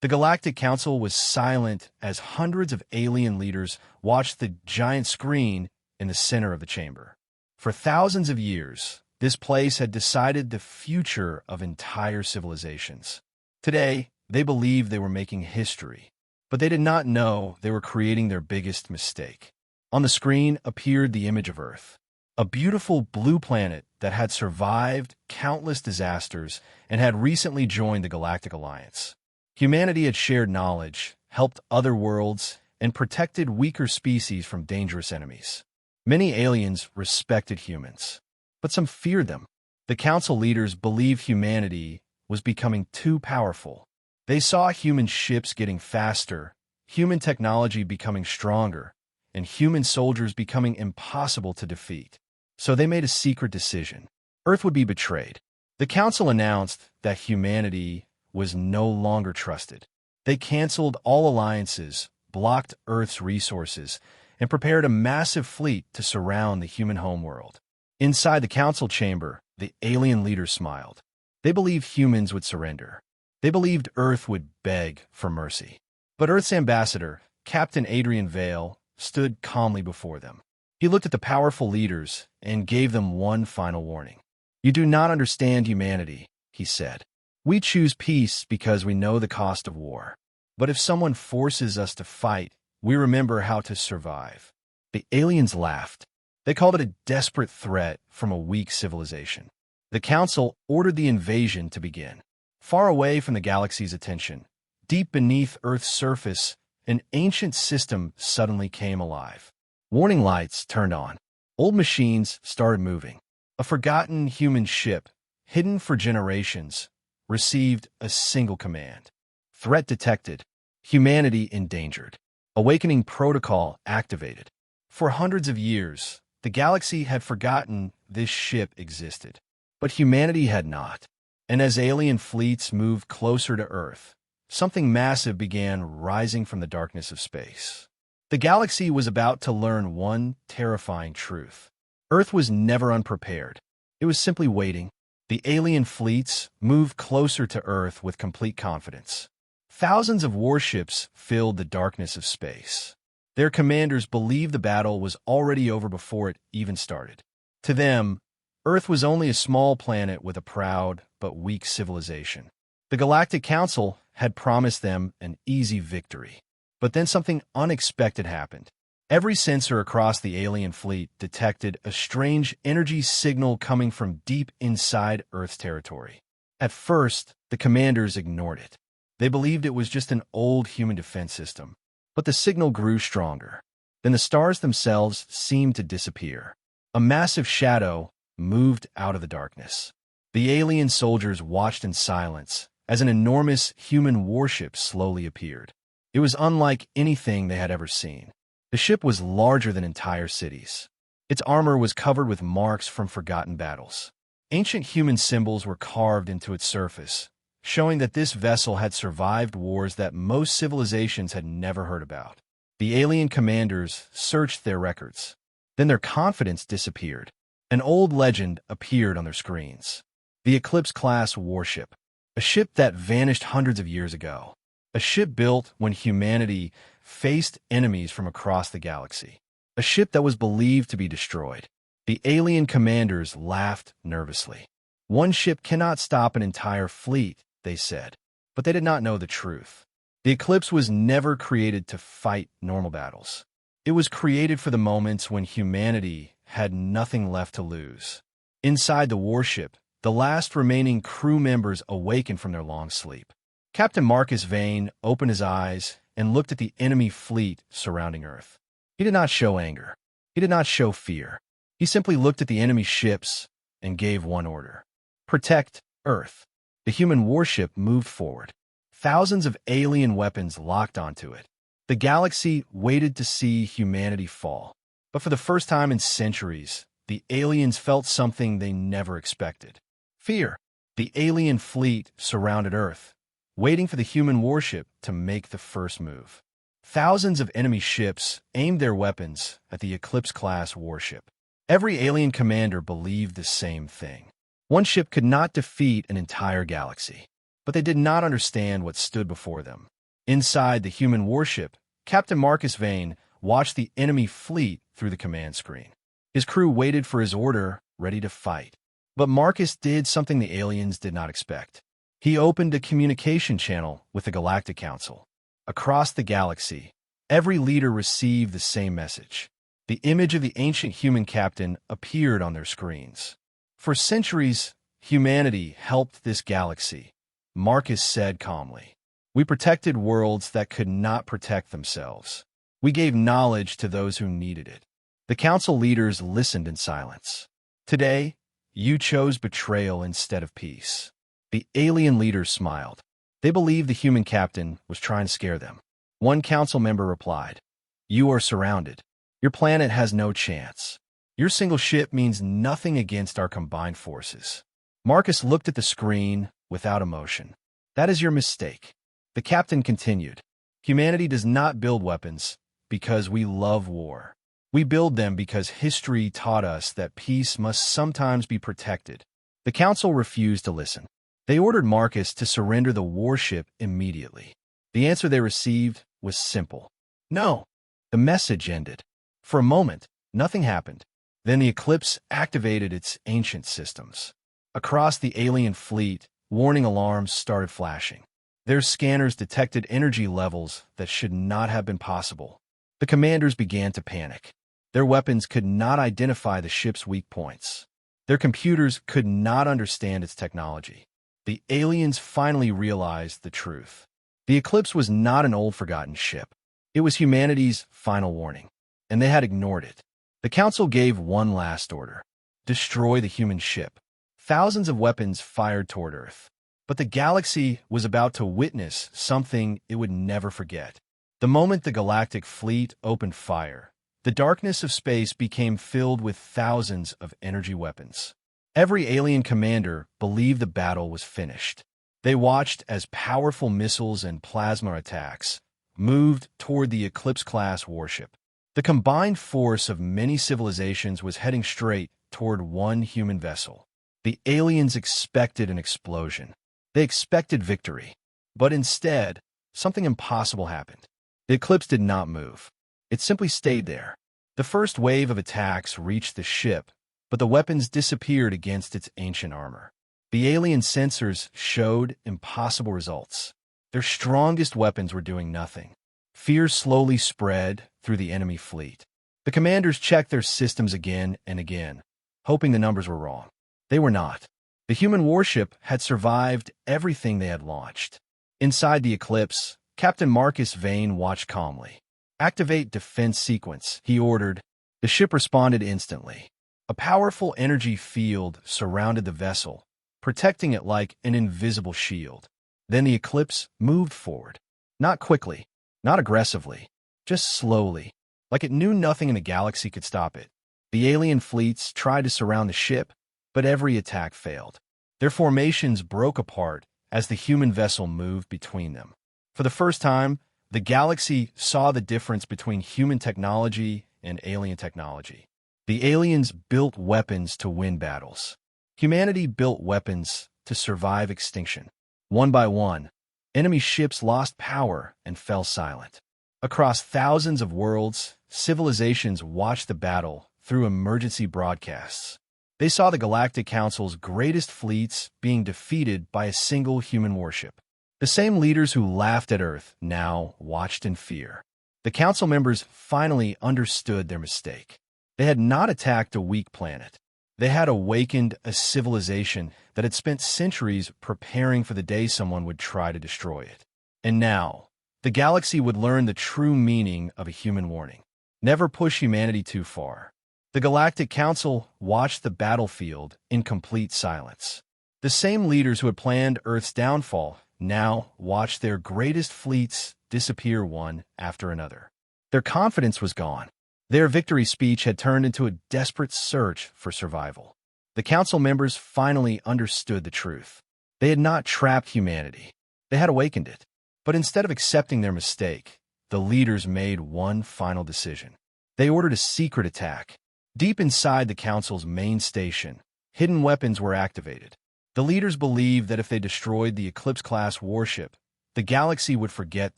The Galactic Council was silent as hundreds of alien leaders watched the giant screen in the center of the chamber. For thousands of years, this place had decided the future of entire civilizations. Today, they believed they were making history, but they did not know they were creating their biggest mistake. On the screen appeared the image of Earth, a beautiful blue planet that had survived countless disasters and had recently joined the Galactic Alliance. Humanity had shared knowledge, helped other worlds, and protected weaker species from dangerous enemies. Many aliens respected humans, but some feared them. The council leaders believed humanity was becoming too powerful. They saw human ships getting faster, human technology becoming stronger, and human soldiers becoming impossible to defeat. So they made a secret decision. Earth would be betrayed. The council announced that humanity was no longer trusted. They canceled all alliances, blocked Earth's resources, and prepared a massive fleet to surround the human homeworld. Inside the council chamber, the alien leaders smiled. They believed humans would surrender. They believed Earth would beg for mercy. But Earth's ambassador, Captain Adrian Vale, stood calmly before them. He looked at the powerful leaders and gave them one final warning. "You do not understand humanity," he said. "We choose peace because we know the cost of war. But if someone forces us to fight, we remember how to survive." The aliens laughed. They called it a desperate threat from a weak civilization. The council ordered the invasion to begin. Far away from the galaxy's attention, deep beneath Earth's surface, an ancient system suddenly came alive. Warning lights turned on. Old machines started moving. A forgotten human ship, hidden for generations, received a single command. Threat detected. Humanity endangered. Awakening protocol activated. For hundreds of years, the galaxy had forgotten this ship existed. But humanity had not. And as alien fleets moved closer to Earth, something massive began rising from the darkness of space. The galaxy was about to learn one terrifying truth. Earth was never unprepared. It was simply waiting. The alien fleets moved closer to Earth with complete confidence. Thousands of warships filled the darkness of space. Their commanders believed the battle was already over before it even started. To them, Earth was only a small planet with a proud but weak civilization. The Galactic Council had promised them an easy victory. But then something unexpected happened. Every sensor across the alien fleet detected a strange energy signal coming from deep inside Earth's territory. At first, the commanders ignored it. They believed it was just an old human defense system. But the signal grew stronger. Then the stars themselves seemed to disappear. A massive shadow moved out of the darkness. The alien soldiers watched in silence as an enormous human warship slowly appeared. It was unlike anything they had ever seen. The ship was larger than entire cities. Its armor was covered with marks from forgotten battles. Ancient human symbols were carved into its surface, showing that this vessel had survived wars that most civilizations had never heard about. The alien commanders searched their records. Then their confidence disappeared. An old legend appeared on their screens. The Eclipse-class warship, a ship that vanished hundreds of years ago. A ship built when humanity faced enemies from across the galaxy. A ship that was believed to be destroyed. The alien commanders laughed nervously. "One ship cannot stop an entire fleet," they said. But they did not know the truth. The Eclipse was never created to fight normal battles. It was created for the moments when humanity had nothing left to lose. Inside the warship, the last remaining crew members awakened from their long sleep. Captain Marcus Vane opened his eyes and looked at the enemy fleet surrounding Earth. He did not show anger. He did not show fear. He simply looked at the enemy ships and gave one order: protect Earth. The human warship moved forward. Thousands of alien weapons locked onto it. The galaxy waited to see humanity fall. But for the first time in centuries, the aliens felt something they never expected: fear. The alien fleet surrounded Earth, waiting for the human warship to make the first move. Thousands of enemy ships aimed their weapons at the Eclipse-class warship. Every alien commander believed the same thing. One ship could not defeat an entire galaxy. but they did not understand what stood before them. Inside the human warship, Captain Marcus Vane watched the enemy fleet through the command screen. His crew waited for his order, ready to fight. But Marcus did something the aliens did not expect. He opened a communication channel with the Galactic Council. Across the galaxy, every leader received the same message. The image of the ancient human captain appeared on their screens. For centuries, humanity helped this galaxy, Marcus said calmly. We protected worlds that could not protect themselves. We gave knowledge to those who needed it. The council leaders listened in silence. Today, you chose betrayal instead of peace. The alien leaders smiled. They believed the human captain was trying to scare them. One council member replied, "You are surrounded. Your planet has no chance. Your single ship means nothing against our combined forces." Marcus looked at the screen without emotion. "That is your mistake." The captain continued, "Humanity does not build weapons because we love war. We build them because history taught us that peace must sometimes be protected." The council refused to listen. They ordered Marcus to surrender the warship immediately. The answer they received was simple. No. The message ended. For a moment, nothing happened. Then the Eclipse activated its ancient systems. Across the alien fleet, warning alarms started flashing. Their scanners detected energy levels that should not have been possible. The commanders began to panic. Their weapons could not identify the ship's weak points. Their computers could not understand its technology. The aliens finally realized the truth. The Eclipse was not an old forgotten ship. It was humanity's final warning, and they had ignored it. The council gave one last order: destroy the human ship. Thousands of weapons fired toward Earth. But the galaxy was about to witness something it would never forget. The moment the galactic fleet opened fire, the darkness of space became filled with thousands of energy weapons. Every alien commander believed the battle was finished. They watched as powerful missiles and plasma attacks moved toward the Eclipse-class warship. The combined force of many civilizations was heading straight toward one human vessel. The aliens expected an explosion. They expected victory. But instead, something impossible happened. The Eclipse did not move. It simply stayed there. The first wave of attacks reached the ship, but the weapons disappeared against its ancient armor. The alien sensors showed impossible results. Their strongest weapons were doing nothing. Fear slowly spread through the enemy fleet. The commanders checked their systems again and again, hoping the numbers were wrong. They were not. The human warship had survived everything they had launched. Inside the Eclipse, Captain Marcus Vane watched calmly. "Activate defense sequence," he ordered. The ship responded instantly. A powerful energy field surrounded the vessel, protecting it like an invisible shield. Then the Eclipse moved forward. Not quickly, not aggressively, just slowly, like it knew nothing in the galaxy could stop it. The alien fleets tried to surround the ship, but every attack failed. Their formations broke apart as the human vessel moved between them. For the first time, the galaxy saw the difference between human technology and alien technology. The aliens built weapons to win battles. Humanity built weapons to survive extinction. One by one, enemy ships lost power and fell silent. Across thousands of worlds, civilizations watched the battle through emergency broadcasts. They saw the Galactic Council's greatest fleets being defeated by a single human warship. The same leaders who laughed at Earth now watched in fear. The council members finally understood their mistake. They had not attacked a weak planet. They had awakened a civilization that had spent centuries preparing for the day someone would try to destroy it. And now, the galaxy would learn the true meaning of a human warning. Never push humanity too far. The Galactic Council watched the battlefield in complete silence. The same leaders who had planned Earth's downfall now watched their greatest fleets disappear one after another. Their confidence was gone. Their victory speech had turned into a desperate search for survival. The council members finally understood the truth. They had not trapped humanity. They had awakened it. But instead of accepting their mistake, the leaders made one final decision. They ordered a secret attack. Deep inside the council's main station, hidden weapons were activated. The The leaders believed that if they destroyed the Eclipse-class warship, the galaxy would forget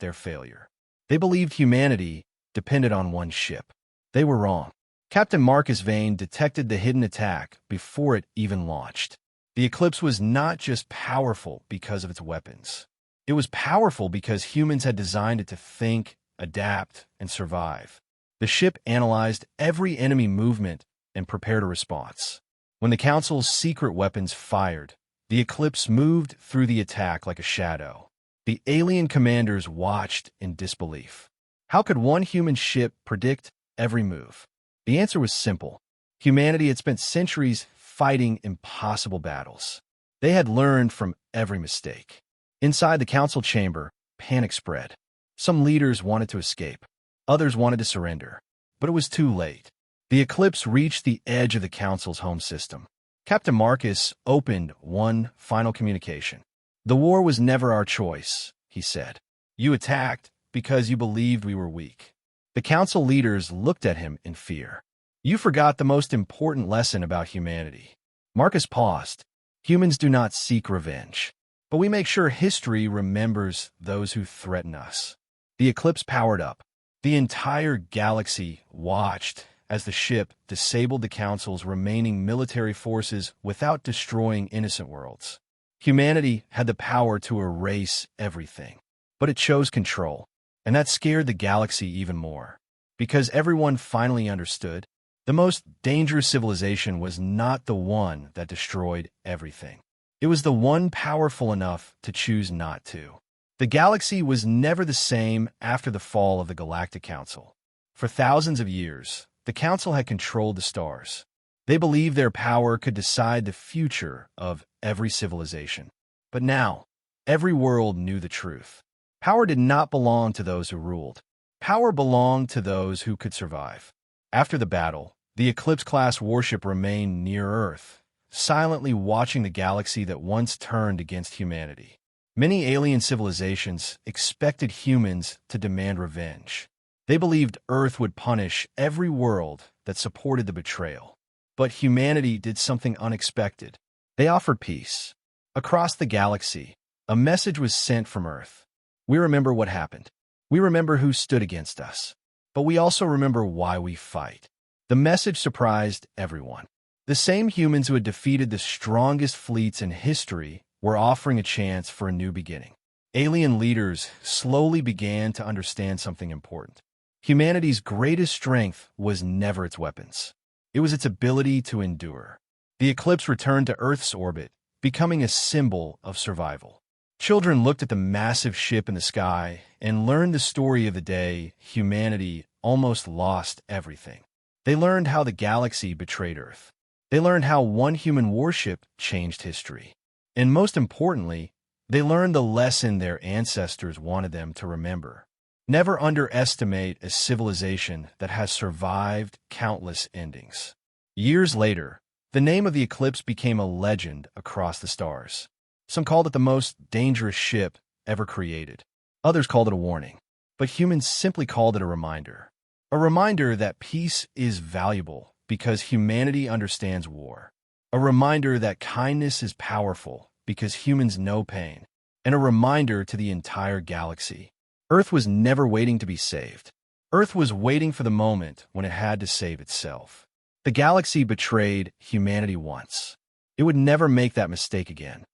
their failure. They believed humanity depended on one ship. They were wrong. Captain Marcus Vane detected the hidden attack before it even launched. The Eclipse was not just powerful because of its weapons. It was powerful because humans had designed it to think, adapt, and survive. The ship analyzed every enemy movement and prepared a response. When the Council's secret weapons fired, the Eclipse moved through the attack like a shadow. The alien commanders watched in disbelief. How could one human ship predict every move? The answer was simple. Humanity had spent centuries fighting impossible battles. They had learned from every mistake. Inside the council chamber, panic spread. Some leaders wanted to escape. Others wanted to surrender. But it was too late. The Eclipse reached the edge of the council's home system. Captain Marcus opened one final communication. "The war was never our choice," he said. "You attacked because you believed we were weak." The council leaders looked at him in fear. "You forgot the most important lesson about humanity." Marcus paused. "Humans do not seek revenge, but we make sure history remembers those who threaten us." The Eclipse powered up. The entire galaxy watched as the ship disabled the Council's remaining military forces without destroying innocent worlds. Humanity had the power to erase everything, but it chose control, and that scared the galaxy even more. Because everyone finally understood, the most dangerous civilization was not the one that destroyed everything. It was the one powerful enough to choose not to. The galaxy was never the same after the fall of the Galactic Council. For thousands of years, the Council had controlled the stars. They believed their power could decide the future of every civilization. But now, every world knew the truth. Power did not belong to those who ruled. Power belonged to those who could survive. After the battle, the Eclipse-class warship remained near Earth, silently watching the galaxy that once turned against humanity. Many alien civilizations expected humans to demand revenge. They believed Earth would punish every world that supported the betrayal. But humanity did something unexpected. They offered peace. Across the galaxy, a message was sent from Earth. We remember what happened. We remember who stood against us. But we also remember why we fight. The message surprised everyone. The same humans who had defeated the strongest fleets in history were offering a chance for a new beginning. Alien leaders slowly began to understand something important. Humanity's greatest strength was never its weapons. It was its ability to endure. The Eclipse returned to Earth's orbit, becoming a symbol of survival. Children looked at the massive ship in the sky and learned the story of the day humanity almost lost everything. They learned how the galaxy betrayed Earth. They learned how one human warship changed history. And most importantly, they learned the lesson their ancestors wanted them to remember. Never underestimate a civilization that has survived countless endings. Years later, the name of the Eclipse became a legend across the stars. Some called it the most dangerous ship ever created. Others called it a warning. But humans simply called it a reminder. A reminder that peace is valuable because humanity understands war. A reminder that kindness is powerful because humans know pain. And a reminder to the entire galaxy. Earth was never waiting to be saved. Earth was waiting for the moment when it had to save itself. The galaxy betrayed humanity once. It would never make that mistake again.